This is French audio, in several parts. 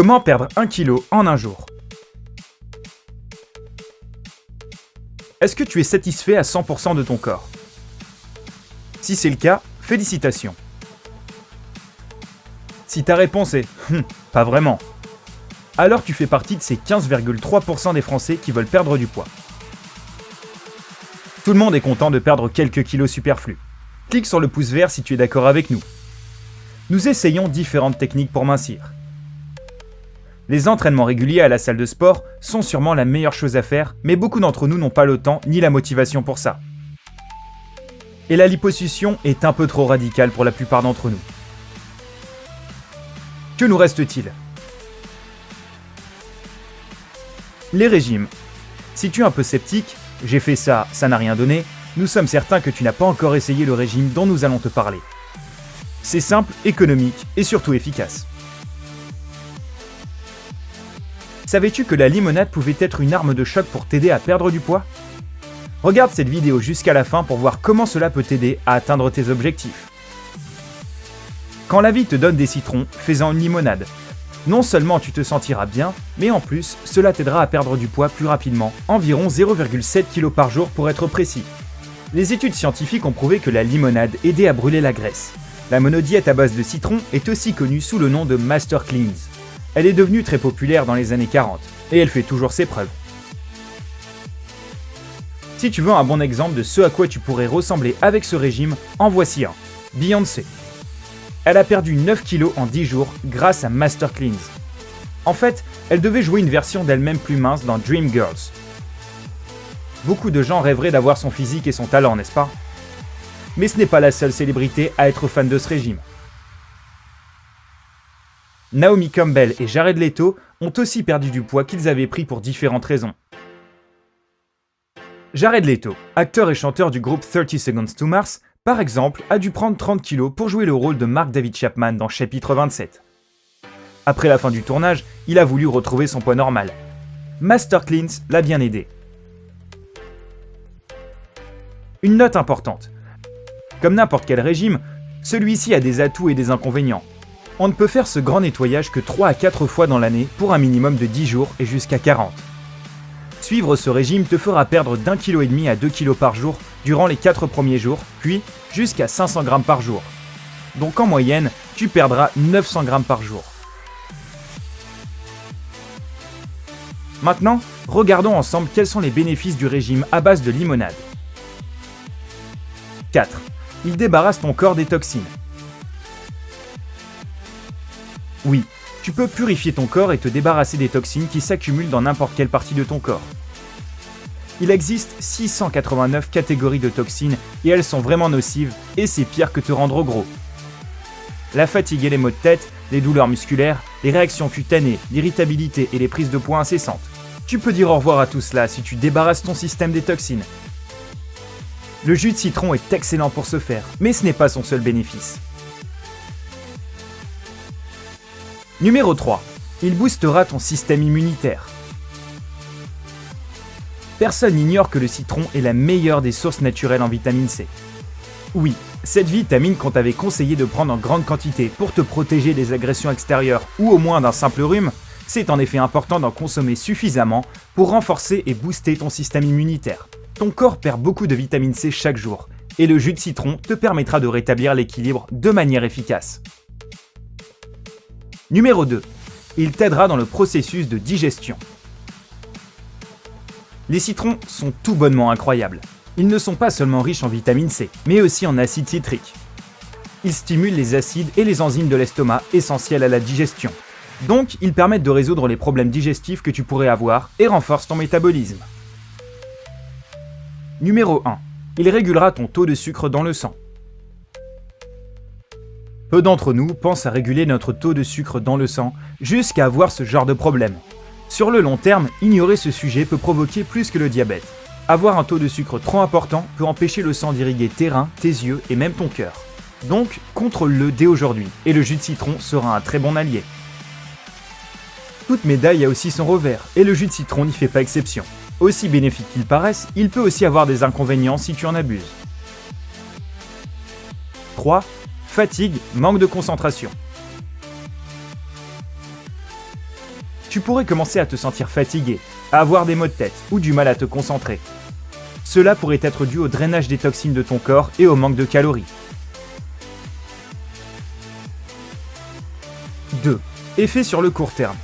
Comment perdre 1 kg en un jour? Est-ce que tu es satisfait à 100% de ton corps? Si c'est le cas, félicitations. Si ta réponse est « pas vraiment », alors tu fais partie de ces 15,3% des Français qui veulent perdre du poids. Tout le monde est content de perdre quelques kilos superflus. Clique sur le pouce vert si tu es d'accord avec nous. Nous essayons différentes techniques pour mincir. Les entraînements réguliers à la salle de sport sont sûrement la meilleure chose à faire, mais beaucoup d'entre nous n'ont pas le temps ni la motivation pour ça. Et la liposuction est un peu trop radicale pour la plupart d'entre nous. Que nous reste-t-il? Les régimes. Si tu es un peu sceptique, j'ai fait ça, ça n'a rien donné, nous sommes certains que tu n'as pas encore essayé le régime dont nous allons te parler. C'est simple, économique et surtout efficace. Savais-tu que la limonade pouvait être une arme de choc pour t'aider à perdre du poids? Regarde cette vidéo jusqu'à la fin pour voir comment cela peut t'aider à atteindre tes objectifs. Quand la vie te donne des citrons, fais-en une limonade. Non seulement tu te sentiras bien, mais en plus, cela t'aidera à perdre du poids plus rapidement, environ 0,7 kg par jour pour être précis. Les études scientifiques ont prouvé que la limonade aidait à brûler la graisse. La monodiète à base de citron est aussi connue sous le nom de Master Cleanse. Elle est devenue très populaire dans les années 40, et elle fait toujours ses preuves. Si tu veux un bon exemple de ce à quoi tu pourrais ressembler avec ce régime, en voici un. Beyoncé. Elle a perdu 9 kg en 10 jours grâce à Master Cleanse. En fait, elle devait jouer une version d'elle-même plus mince dans Dreamgirls. Beaucoup de gens rêveraient d'avoir son physique et son talent, n'est-ce pas? Mais ce n'est pas la seule célébrité à être fan de ce régime. Naomi Campbell et Jared Leto ont aussi perdu du poids qu'ils avaient pris pour différentes raisons. Jared Leto, acteur et chanteur du groupe 30 Seconds to Mars, par exemple, a dû prendre 30 kg pour jouer le rôle de Mark David Chapman dans Chapitre 27. Après la fin du tournage, il a voulu retrouver son poids normal. Master Cleanse l'a bien aidé. Une note importante. Comme n'importe quel régime, celui-ci a des atouts et des inconvénients. On ne peut faire ce grand nettoyage que 3 à 4 fois dans l'année pour un minimum de 10 jours et jusqu'à 40. Suivre ce régime te fera perdre d'1,5 kg à 2 kg par jour durant les 4 premiers jours, puis jusqu'à 500 g par jour. Donc en moyenne, tu perdras 900 g par jour. Maintenant, regardons ensemble quels sont les bénéfices du régime à base de limonade. 4. Il débarrasse ton corps des toxines. Oui, tu peux purifier ton corps et te débarrasser des toxines qui s'accumulent dans n'importe quelle partie de ton corps. Il existe 689 catégories de toxines et elles sont vraiment nocives et c'est pire que te rendre gros. La fatigue et les maux de tête, les douleurs musculaires, les réactions cutanées, l'irritabilité et les prises de poids incessantes. Tu peux dire au revoir à tout cela si tu débarrasses ton système des toxines. Le jus de citron est excellent pour ce faire, mais ce n'est pas son seul bénéfice. Numéro 3. Il boostera ton système immunitaire. Personne n'ignore que le citron est la meilleure des sources naturelles en vitamine C. Oui, cette vitamine qu'on t'avait conseillé de prendre en grande quantité pour te protéger des agressions extérieures ou au moins d'un simple rhume, c'est en effet important d'en consommer suffisamment pour renforcer et booster ton système immunitaire. Ton corps perd beaucoup de vitamine C chaque jour et le jus de citron te permettra de rétablir l'équilibre de manière efficace. Numéro 2. Il t'aidera dans le processus de digestion. Les citrons sont tout bonnement incroyables. Ils ne sont pas seulement riches en vitamine C, mais aussi en acide citrique. Ils stimulent les acides et les enzymes de l'estomac essentiels à la digestion. Donc, ils permettent de résoudre les problèmes digestifs que tu pourrais avoir et renforcent ton métabolisme. Numéro 1. Il régulera ton taux de sucre dans le sang. Peu d'entre nous pensent à réguler notre taux de sucre dans le sang jusqu'à avoir ce genre de problème. Sur le long terme, ignorer ce sujet peut provoquer plus que le diabète. Avoir un taux de sucre trop important peut empêcher le sang d'irriguer tes reins, tes yeux et même ton cœur. Donc, contrôle-le dès aujourd'hui et le jus de citron sera un très bon allié. Toute médaille a aussi son revers et le jus de citron n'y fait pas exception. Aussi bénéfique qu'il paraisse, il peut aussi avoir des inconvénients si tu en abuses. 3. Fatigue, manque de concentration. Tu pourrais commencer à te sentir fatigué, à avoir des maux de tête ou du mal à te concentrer. Cela pourrait être dû au drainage des toxines de ton corps et au manque de calories. 2. Effet sur le court terme.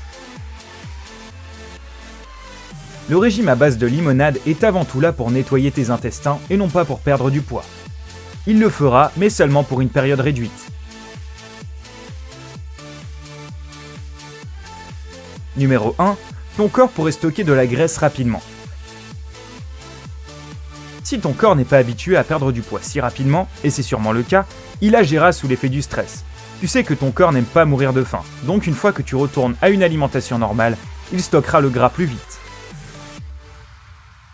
Le régime à base de limonade est avant tout là pour nettoyer tes intestins et non pas pour perdre du poids. Il le fera, mais seulement pour une période réduite. Numéro 1. Ton corps pourrait stocker de la graisse rapidement. Si ton corps n'est pas habitué à perdre du poids si rapidement, et c'est sûrement le cas, il agira sous l'effet du stress. Tu sais que ton corps n'aime pas mourir de faim, donc une fois que tu retournes à une alimentation normale, il stockera le gras plus vite.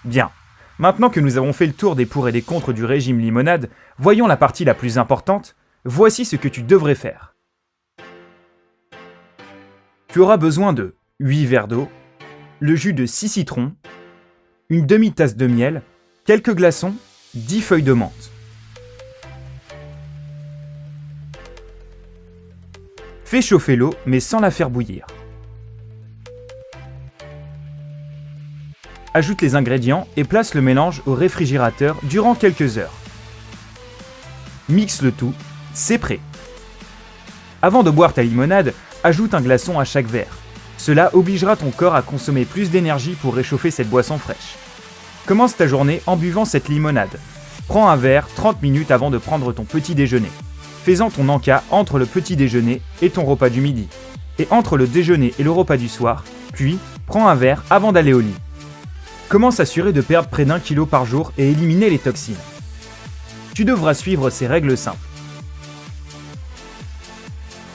Bien, maintenant que nous avons fait le tour des pour et des contre du régime limonade, voyons la partie la plus importante, voici ce que tu devrais faire. Tu auras besoin de 8 verres d'eau, le jus de 6 citrons, une demi-tasse de miel, quelques glaçons, 10 feuilles de menthe. Fais chauffer l'eau, mais sans la faire bouillir. Ajoute les ingrédients et place le mélange au réfrigérateur durant quelques heures. Mixe le tout, c'est prêt. Avant de boire ta limonade, ajoute un glaçon à chaque verre. Cela obligera ton corps à consommer plus d'énergie pour réchauffer cette boisson fraîche. Commence ta journée en buvant cette limonade. Prends un verre 30 minutes avant de prendre ton petit déjeuner. Fais-en ton encas entre le petit déjeuner et ton repas du midi. Et entre le déjeuner et le repas du soir, puis prends un verre avant d'aller au lit. Comment s'assurer de perdre près d'1 kg par jour et éliminer les toxines? Tu devras suivre ces règles simples.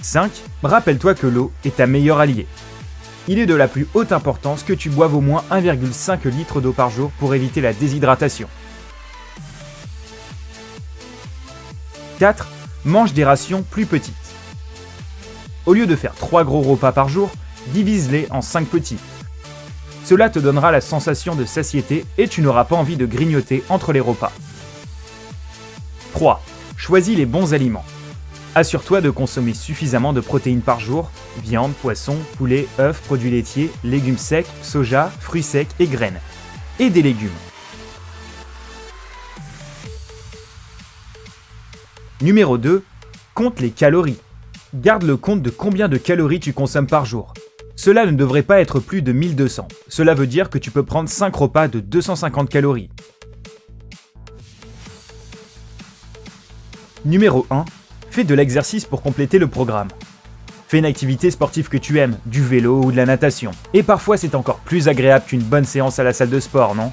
5. Rappelle-toi que l'eau est ta meilleure alliée. Il est de la plus haute importance que tu boives au moins 1,5 litre d'eau par jour pour éviter la déshydratation. 4. Mange des rations plus petites. Au lieu de faire 3 gros repas par jour, divise-les en 5 petits. Cela te donnera la sensation de satiété et tu n'auras pas envie de grignoter entre les repas. 3. Choisis les bons aliments. Assure-toi de consommer suffisamment de protéines par jour, viande, poisson, poulet, œufs, produits laitiers, légumes secs, soja, fruits secs et graines. Et des légumes. Numéro 2. Compte les calories. Garde le compte de combien de calories tu consommes par jour. Cela ne devrait pas être plus de 1200. Cela veut dire que tu peux prendre 5 repas de 250 calories. Numéro 1. Fais de l'exercice pour compléter le programme. Fais une activité sportive que tu aimes, du vélo ou de la natation. Et parfois c'est encore plus agréable qu'une bonne séance à la salle de sport, non?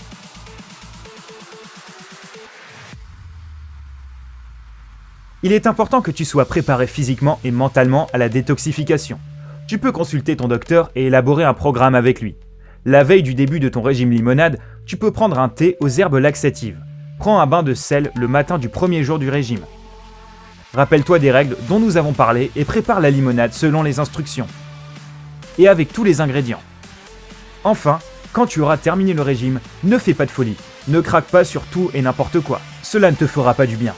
Il est important que tu sois préparé physiquement et mentalement à la détoxification. Tu peux consulter ton docteur et élaborer un programme avec lui. La veille du début de ton régime limonade, tu peux prendre un thé aux herbes laxatives. Prends un bain de sel le matin du premier jour du régime. Rappelle-toi des règles dont nous avons parlé et prépare la limonade selon les instructions. Et avec tous les ingrédients. Enfin, quand tu auras terminé le régime, ne fais pas de folie. Ne craque pas sur tout et n'importe quoi. Cela ne te fera pas du bien.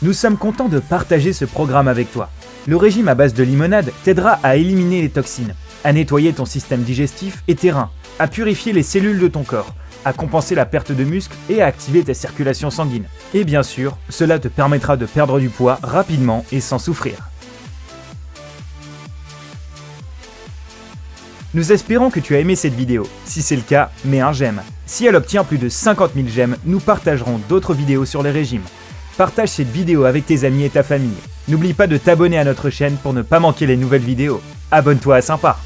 Nous sommes contents de partager ce programme avec toi. Le régime à base de limonade t'aidera à éliminer les toxines, à nettoyer ton système digestif et tes reins, à purifier les cellules de ton corps, à compenser la perte de muscle et à activer ta circulation sanguine. Et bien sûr, cela te permettra de perdre du poids rapidement et sans souffrir. Nous espérons que tu as aimé cette vidéo. Si c'est le cas, mets un j'aime. Si elle obtient plus de 50 000 j'aime, nous partagerons d'autres vidéos sur les régimes. Partage cette vidéo avec tes amis et ta famille. N'oublie pas de t'abonner à notre chaîne pour ne pas manquer les nouvelles vidéos. Abonne-toi à Sympa.